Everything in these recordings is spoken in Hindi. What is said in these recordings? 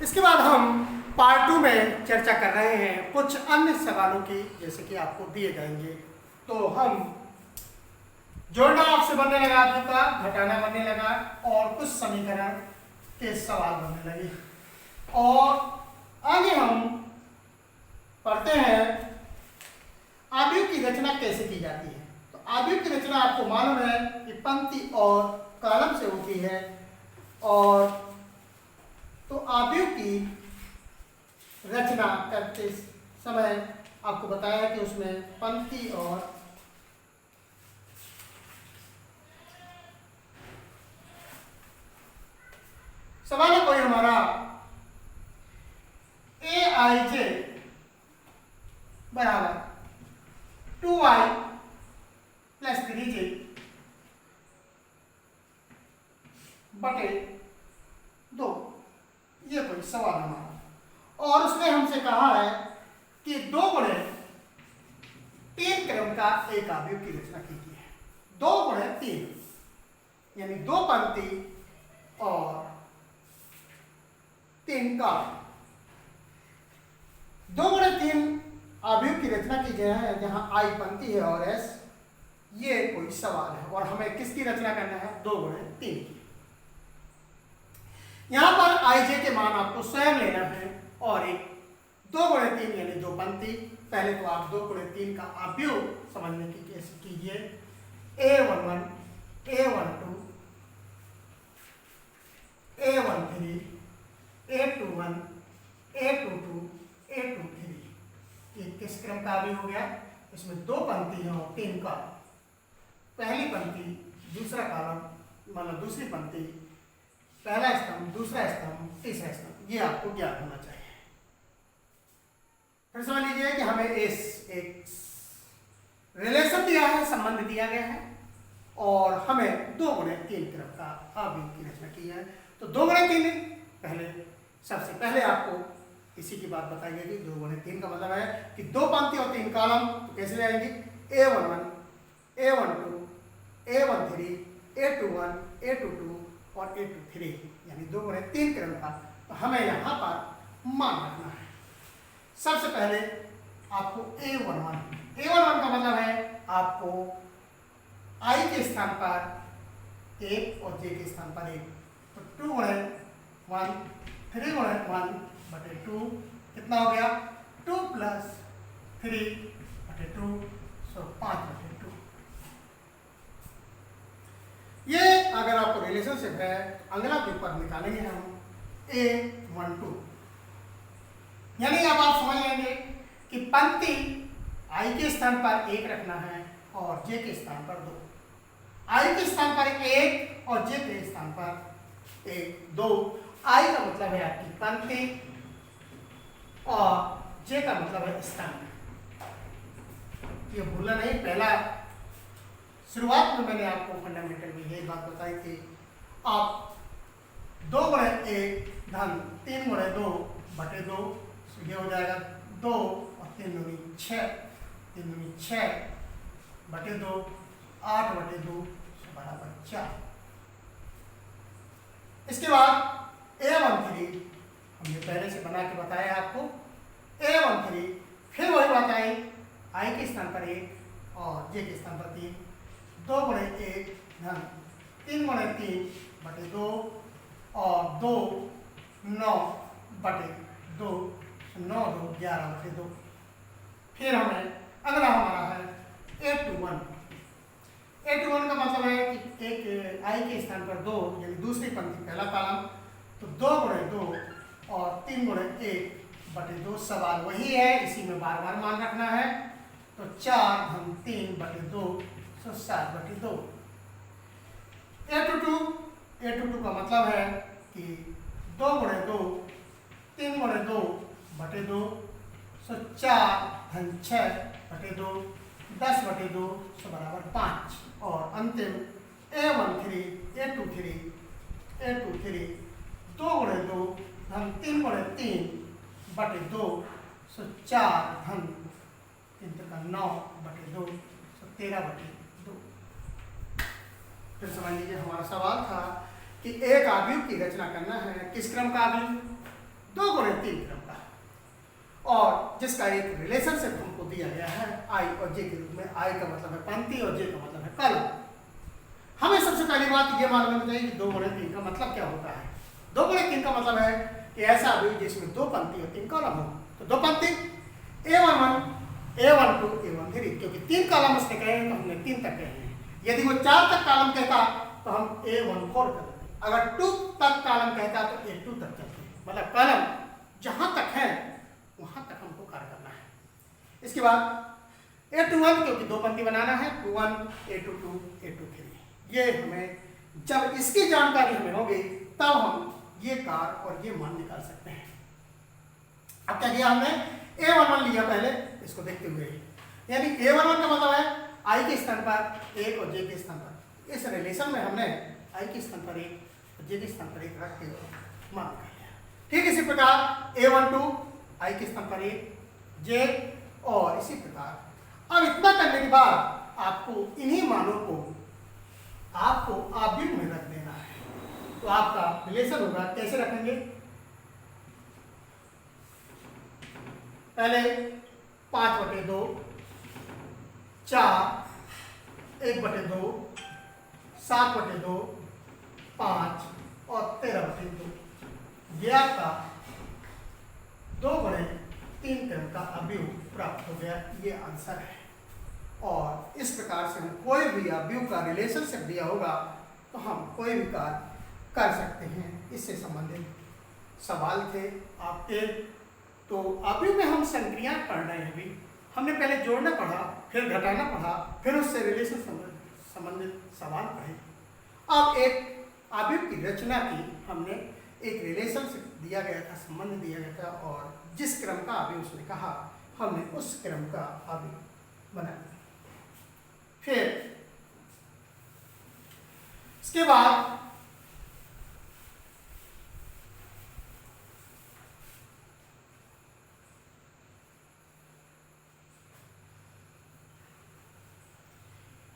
इसके बाद हम पार्ट 2 में चर्चा कर रहे हैं कुछ अन्य सवालों की, जैसे कि आपको दिए जाएंगे। तो हम जोड़ना आपसे बनने लगा, आपका घटाना बनने लगा और कुछ समीकरण के सवाल बनने लगे। और आगे हम पढ़ते हैं आव्यूह की रचना कैसे की जाती है। तो आव्यूह की रचना आपको मालूम है कि पंक्ति और कॉलम से होती है। और तो आव्यूह की रचना करते समय आपको बताया कि उसमें पंक्ति और सवाल है कोई हमारा aij बराबर 2i प्लस 3j बटे 2, ये कोई सवाल हमारा। और उसने हमसे कहा है कि 2 गुणे 3 क्रम का एक आव्यूह की रचना कीजिए। 2 गुणे 3 यानी 2 पंक्ति और 3 कॉलम। 2 गुणे 3 आव्यूह की रचना की जाए है, जहां आई पंक्ति है और एस ये कोई सवाल है। और हमें किसकी रचना करना है? 2 गुणे 3 की। यहां पर आई जे के मान आपको स्वयं लेना है और एक 2 गुणे 3 यानी 2 पंक्ति। पहले तो आप 2 गुणे 3 का आव्यूह समझने की कैसे कीजिए। a11 a12 a13 a21 a22 a23 ये किस क्रम का आव्यूह हो गया? इसमें 2 पंक्ति है और 3 कॉलम। पहली पंक्ति, दूसरा कॉलम, मतलब दूसरी पंक्ति, पहला स्तंभ, दूसरा स्तंभ, तीसरा स्तंभ, ये आपको ज्ञात होना चाहिए। फिर समझ लीजिए कि हमें इस एक रिलेशन दिया है, संबंध दिया गया है और हमें 2 गुणे 3 क्रम का आव्यूह की रचना की है। तो 2 गुणे 3 पहले, सबसे पहले आपको इसी की बात बताई गई थी। 2 गुणे 3 का मतलब है कि 2 पंक्ति और 3 कॉलम। तो कैसे ले आएंगे? a11 a12 a13 a21 a22 और a23 यानी 2 गुणे 3 क्रम का। तो हमें यहाँ पर मान रखना है। सबसे पहले आपको a11 का मतलब है आपको i के स्थान पर 1 और j के स्थान पर 1। तो 2 गुणे 1 3 गुणे 1 बटे 2 कितना हो गया? 2 प्लस 3 बटे 2 सो 5 बटे 2। ये अगर आपको रिलेशनशिप है, अगला पेपर निकालेंगे हम a12 यानी अब आप समझ लेंगे कि पंक्ति i के स्थान पर 1 रखना है और j के स्थान पर 2। i के स्थान पर 1 और j के स्थान पर 1 2। i का मतलब है आपकी पंक्ति और j का मतलब है स्तंभ। ये भूलना नहीं, पहला शुरुआत में मैंने आपको फंडामेंटल में यही बात बताई थी। आप 2 गुणे 1 धन 3 गुणे 2 बटे 2, ये हो जाएगा 2 और 3 दूनी 6, 3 दूनी 6 बटे 2 8 बटे 2 बराबर 4। इसके बाद a13 हमने पहले से बना के बताया आपको। a13 फिर वही बात आई, i के स्थान पर 1 और j के स्थान पर 3। 2 गुणे 1 धन 3 गुणे 3 बटे 2 और 2 9 बटे 2 9 2 11 बटे 2। फिर हमें अगला हमारा है a21 का मतलब है कि एक i के स्थान पर 2 यानी दूसरी पंक्ति पहला कॉलम। तो 2 गुणे 2 और 3 गुणे 1 बटे 2। सवाल वही है, इसी में बार बार मान रखना है। तो 4 धन 3 बटे 2 सो 7 बटे 2। a22 का मतलब है कि 2 गुणे 2 3 गुणे 2 बटे 2 सो 4 धन 6 बटे 2 10 बटे 2 सो बराबर 5। और अंतिम a23 2 गुणे 2 धन 3 गुणे 3 बटे 2 सो 4 धन 3 का 9 बटे 2 सो 13 बटे 2। फिर समझ लीजिए हमारा सवाल था कि एक आव्यूह की रचना करना है। किस क्रम का आव्यूह? 2 गुणे 3 क्रम का, और जिसका एक रिलेशनशिप हमको दिया गया है आई और जे के रूप में। आई का मतलब है पंक्ति और जे का मतलब है कॉलम। हमें सबसे पहली बात ये मालूम होनी चाहिए कि 2 गुणे 3 का मतलब क्या होता है। 2 गुणे 3 का मतलब है कि ऐसा अभियुक्त जिसमें 2 पंक्ति और 3 कॉलम हो। तो 2 पंक्ति A11, A12, A13, क्योंकि 3 कॉलम उसने कहे हैं तो हमने 3 तक कहे हैं। यदि वो 4 तक कॉलम कहता तो हम A14 कर देते, अगर 2 तक कॉलम कहता तो A2 तक चलते, मतलब कॉलम जहां तक है वहां तक हमको कार्य करना है। इसके बाद A21, क्योंकि 2 पंक्ति बनाना है, A21, A22, A23। ये हमें जब इसकी जानकारी हमें होगी तब हम ये कार और ये मान निकाल सकते हैं। अब क्या किया हमने, A11 लिया पहले, इसको देखते हुए, यानी A11 का मतलब है आई के स्थान पर 1 और जे के स्थान पर। इस रिलेशन में हमने आई के स्थान पर 1 और जे के स्थान पर 1 रख के मान निकाल लिया। ठीक इसी प्रकार A12 आई के स्थान पर 1 जे, और इसी प्रकार। अब इतना करने के बाद आपको इन्हीं मानों को आपको अभियुक्त में रख देना है। तो आपका रिलेशन होगा, कैसे रखेंगे, पहले 5/2, 4, 1/2, 7/2, 5 और 13/2। ये आपका 2 गुणे 3 क्रम का अभियुक्त प्राप्त हो गया। ये आंसर है। और इस प्रकार से हम कोई भी अभियुक्त का रिलेशनशिप दिया होगा तो हम कोई भी कार्य कर सकते हैं। इससे संबंधित सवाल थे आपके। तो अभियुक्त में हम संक्रिया पढ़ रहे हैं। अभी हमने पहले जोड़ना पढ़ा, फिर घटाना पढ़ा, फिर उससे रिलेशन संबंधित सवाल पढ़े। अब एक अभियुक्त की रचना की, हमने एक रिलेशनशिप दिया गया था, संबंध दिया गया था, और जिस क्रम का अभियुक्त उसने कहा हमने उस क्रम का अभियुक्त बनाया। फिर इसके बाद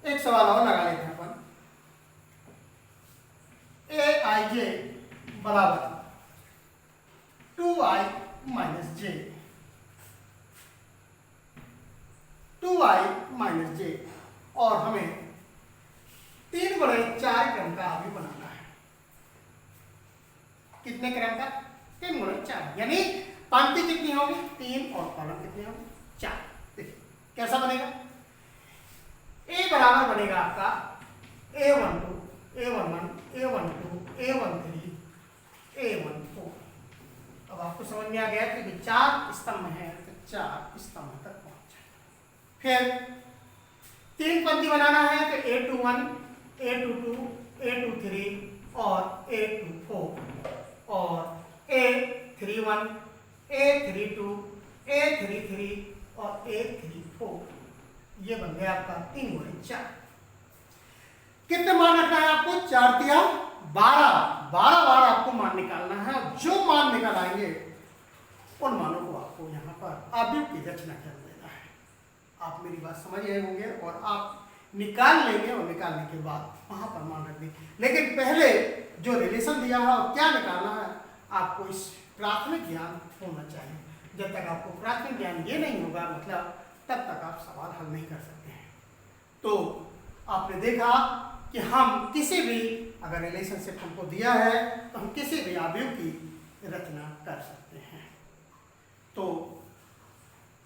एक सवाल और लगा लेते हैं अपन। Aij बराबर 2i माइनस जे, 2i माइनस जे, और हमें 3 गुणे 4 क्रम का अभियुक्त बनाना है। कितने क्रम का, 3 गुणे 4, यानी पंक्ति कितनी होगी 3 और कॉलम कितने होंगे 4। देखिए कैसा बनेगा, A बराबर बनेगा आपका A12, A11, A12, A13, A14। अब आपको समझ में आ गया कि 4 स्तंभ है तो 4 स्तंभ तक पहुंच जाए। फिर 3 पंक्ति बनाना है तो A21, A22, A23 और A24, और A31, A32, A33 और A34। ये बन गया आपका 3 गुणे 4। कितने मान रखना है आपको, 4 तिया 12 बार आपको मान निकालना है। जो मान निकाल आएंगे उन मानों को आपको यहाँ पर अभियुक्त की रचना कर देना है। आप मेरी बात समझ गए होंगे, और आप निकाल लेंगे, और निकालने के बाद वहां पर मान रख देंगे। लेकिन पहले जो रिलेशन दिया है और क्या निकालना है, आपको इस प्राथमिक ज्ञान होना चाहिए। जब तक आपको प्राथमिक ज्ञान ये नहीं होगा, मतलब तब तक आप सवाल हल नहीं कर सकते हैं। तो आपने देखा कि हम किसी भी अगर रिलेशनशिप हमको दिया है तो हम किसी भी अभियुक्त की रचना कर सकते हैं। तो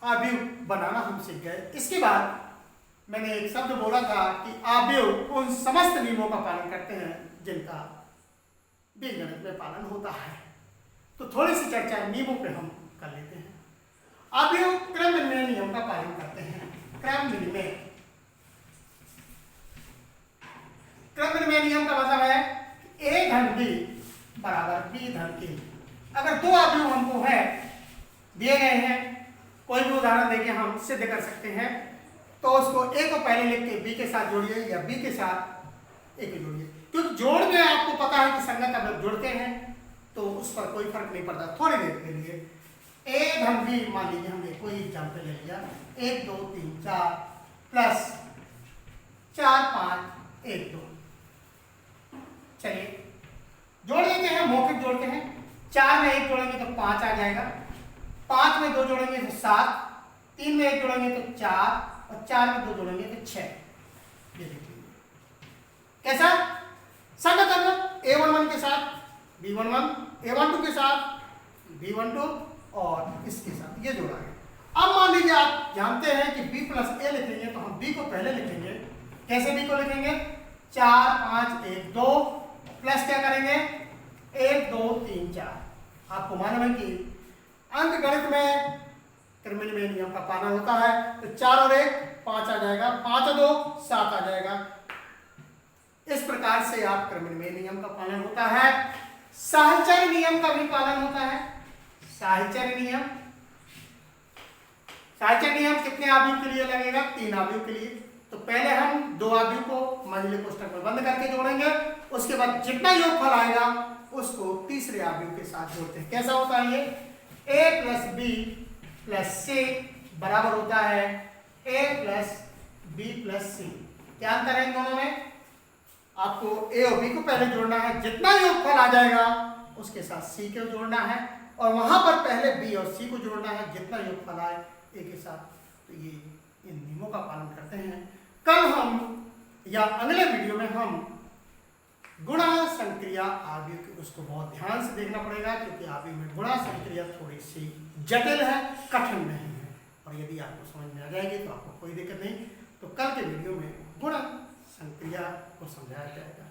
अभियुक्त बनाना हम सीख गए। इसके बाद मैंने एक शब्द बोला था कि अभियुक्त उन समस्त नियमों का पालन करते हैं जिनका बीजगणित में पालन होता है। तो थोड़ी सी चर्चा नियमों पे हम कर लेते हैं। अभियुक्त क्रम विनिमय नियम का पालन करते हैं। क्रम विनिमय नियम का मतलब है A धन B बराबर B धन A। अगर 2 अभियुक्त हमको है दिए गए हैं, कोई भी उदाहरण देके हम सिद्ध कर सकते हैं, तो उसको A को पहले लिख के B के साथ जोड़िए या B के साथ A को जोड़िए। क्योंकि जोड़ में आपको पता है कि संगत अभियुक्त जुड़ते हैं तो उस पर कोई फर्क नहीं पड़ता। थोड़ी देर के लिए A धन B, मान लीजिए हमने कोई एग्जाम्पल ले लिया, 1 2 3 4 प्लस 4 5 1 2। चलिए जोड़ लेते हैं, मौखिक जोड़ते हैं। 4 में 1 जोड़ेंगे तो 5 आ जाएगा, 5 में 2 जोड़ेंगे तो 7, 3 में 1 जोड़ेंगे तो 4 और 4 में 2 जोड़ेंगे तो 6। ये देखिए कैसा संगत अंक A11 के साथ B11, A12 के साथ B12 और इसके साथ ये जोड़ा है। अब मान लीजिए आप जानते हैं कि B प्लस A लिखेंगे तो हम B को पहले लिखेंगे। कैसे B को लिखेंगे? 4 5 1 2 प्लस क्या करेंगे 1 2 3 4। आपको मालूम है कि अंक गणित में त्रिकोणमितीय नियम का पालन होता है, तो 4 और 1 5 आ जाएगा, 5 और 2 7 आ जाएगा। इस प्रकार से आप त्रिकोणमितीय नियम का पालन होता है। साहचर्य नियम का भी पालन होता है। साहचर्य नियम, साहचर्य नियम कितने आव्यूह के लिए लगेगा? 3 आव्यूह के लिए। तो पहले हम 2 आव्यूह को मंझले कोष्ठक में बंद करके जोड़ेंगे, उसके बाद जितना योगफल आएगा उसको तीसरे आव्यूह के साथ जोड़ते हैं। कैसा होता है ये? a प्लस बी प्लस सी बराबर होता है a प्लस बी प्लस सी। क्या अंतर है इन दोनों में? आपको a और b को पहले जोड़ना है, जितना योगफल आ जाएगा उसके साथ c को जोड़ना है, और वहां पर पहले b और c को जोड़ना है, जितना योगफल आए a के साथ। तो ये इन नियमों का पालन करते हैं। कल हम या अगले वीडियो में हम गुणा संक्रिया आव्यूह की, उसको बहुत ध्यान से देखना पड़ेगा क्योंकि आव्यूह में गुणा संक्रिया थोड़ी सी जटिल है, कठिन नहीं है, और यदि आपको समझ में आ जाएगी तो आपको कोई दिक्कत नहीं। तो कल के वीडियो में गुणा संक्रिया को समझाया जाएगा।